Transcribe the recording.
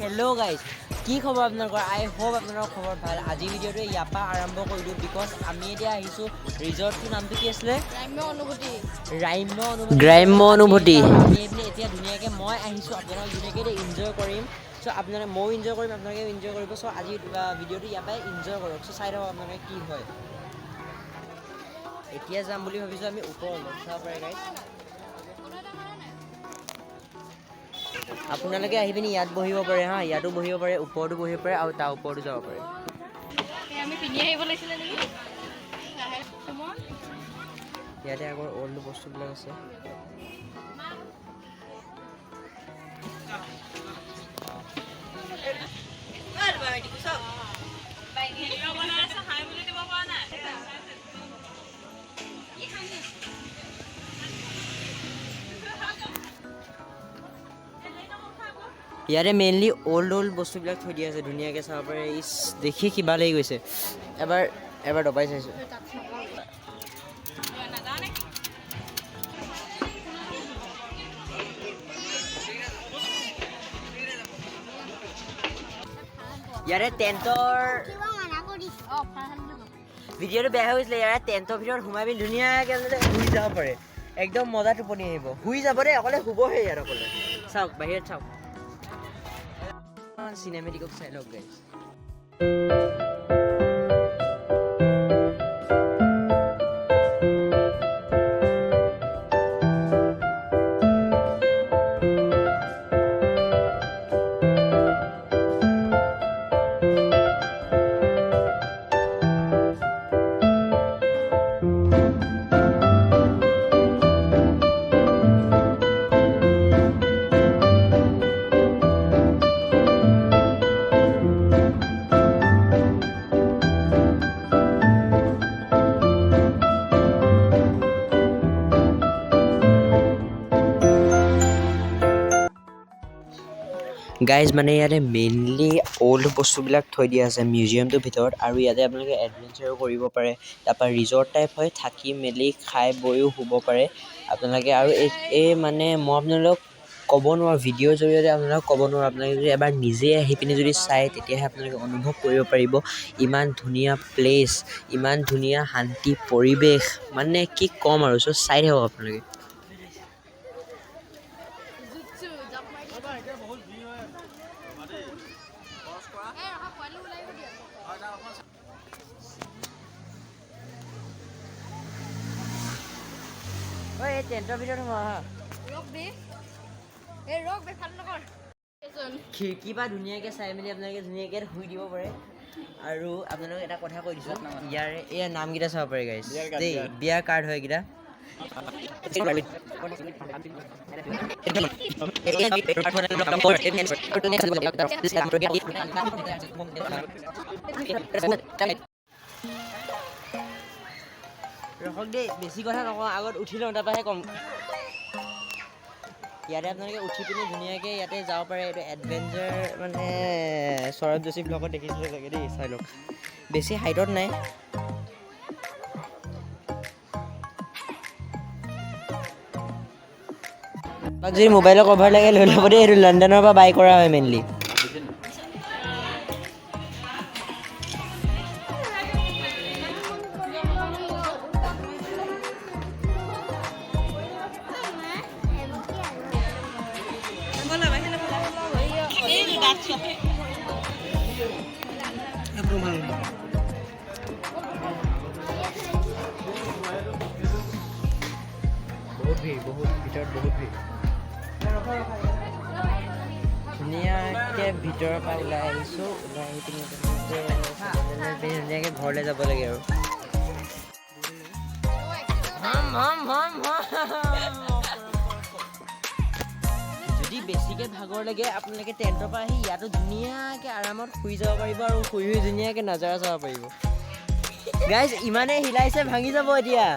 Hello' guys, কি খবৰ আপোনালোকৰ? আই হোপ আপোনালোকৰ খবৰ ভাল। আজি ভিডিঅ'টো ইয়াৰ পৰা আৰম্ভ কৰিলোঁ বিকজ আমি এতিয়া আহিছোঁ ৰিজৰ্টটোৰ নামটো কি আছিলে? গ্ৰাম্য অনুভূতি। আমি এইপিনে এতিয়া ধুনীয়াকৈ মই আহিছোঁ আপোনালোকক ধুনীয়াকৈ এনজয় কৰিম। চ' আপোনালোকে ময়ো এনজয় কৰিম, আপোনালোকে এনজয় কৰিব। চ' আজি ভিডিঅ'টো ইয়াৰ পৰাই এনজয় কৰক। চ' চাই থাকক আপোনালোকে কি হয়। এতিয়া যাম বুলি ভাবিছোঁ আমি ওপৰলৈ, চাব পাৰে গাইজ। আপোনালোকে আহি পিনি ইয়াত বহিব পাৰে হা, ইয়াতো বহিব পাৰে, ওপৰতো বহিব পাৰে আৰু তাৰ ওপৰতো যাব পাৰে। ইয়াতে আগৰ অল্ড বস্তুবিলাক আছে। ইয়াতে মেইনলি অল্ড বস্তুবিলাক থৈ দিয়া আছে, ধুনীয়াকৈ চাব পাৰে। ইচ দেখি কিবা লাগি গৈছে। এবাৰ দবাই চাইছোঁ। ইয়াৰে টেণ্টৰ ভিডিঅ'টো বেয়া হৈ গৈছিলে। ইয়াৰে টেণ্টৰ ভিতৰত সোমাই পিনি ধুনীয়াকৈ শুই যাব পাৰে। একদম মজা টোপনি আহিব। শুই যাব দেই, অকলে শুবহে ইয়াত অকলে। চাওক বাহিৰত চাওক, চিনেমেটিকক চাই লওক গাইজ। গাইজ মানে ইয়াতে মেইনলি অল্ড বস্তুবিলাক থৈ দিয়া আছে মিউজিয়ামটোৰ ভিতৰত, আৰু ইয়াতে আপোনালোকে এডভেঞ্চাৰো কৰিব পাৰে। তাৰপৰা ৰিজৰ্ট টাইপ হয়, থাকি মেলি খাই বৈও শুব পাৰে আপোনালোকে। আৰু এই মানে মই আপোনালোকক ক'ব নোৱাৰোঁ, ভিডিঅ'ৰ জৰিয়তে আপোনালোকক ক'ব নোৱাৰোঁ। আপোনালোকে যদি এবাৰ নিজে আহি পিনি যদি চায় তেতিয়াহে আপোনালোকে অনুভৱ কৰিব পাৰিব ইমান ধুনীয়া প্লেচ, ইমান ধুনীয়া শান্তি পৰিৱেশ, মানে কি ক'ম আৰু। চ' চাই থাকক আপোনালোকে। এই টেণ্টৰ ভিতৰত সোমোৱা হা। খিৰিকী পৰা ধুনীয়াকৈ চাই মেলি আপোনালোকে ধুনীয়াকৈ শুই দিব পাৰে। আৰু আপোনালোকক এটা কথা কৈ দিছোঁ, ইয়াৰে এয়া নামকেইটা চাব পাৰে গাইজ দেই। বিয়াৰ কাৰ্ড হয় এইকেইটা। ৰখক দেই, বেছি কথা নকওঁ, আগত উঠি লওঁ তাৰপৰাহে ক'ম। ইয়াতে আপোনালোকে উঠি পিনি ধুনীয়াকৈ ইয়াতে যাব পাৰে। এইটো এডভেঞ্চাৰ মানে সৌৰভ যোশী ব্লগত দেখিছিলে চাগে দেই, চাই লওক। বেছি হাইটত নাই। যদি মোবাইলৰ কভাৰ লাগে লৈ ল'ব দেই, এইটো লণ্ডনৰ পৰা বাই কৰা হয় মেইনলি। বহুত ভিৰ, ভিতৰত বহুত ভিৰ। ধুনীয়াকৈ ভিতৰৰ পৰা ওলাই আহিছোঁ। ওলাই আহি পিনি ধুনীয়াকৈ ঘৰলৈ যাব লাগে আৰু। যদি বেছিকৈ ভাগৰ লাগে আপোনালোকে টেণ্টৰ পৰা আহি ইয়াতো ধুনীয়াকৈ আৰামত শুই যাব পাৰিব, আৰু শুই ধুনীয়াকৈ নাজাৰা চাব পাৰিব। গাইজ ইমানে হিলাইছে ভাঙি যাব এতিয়া।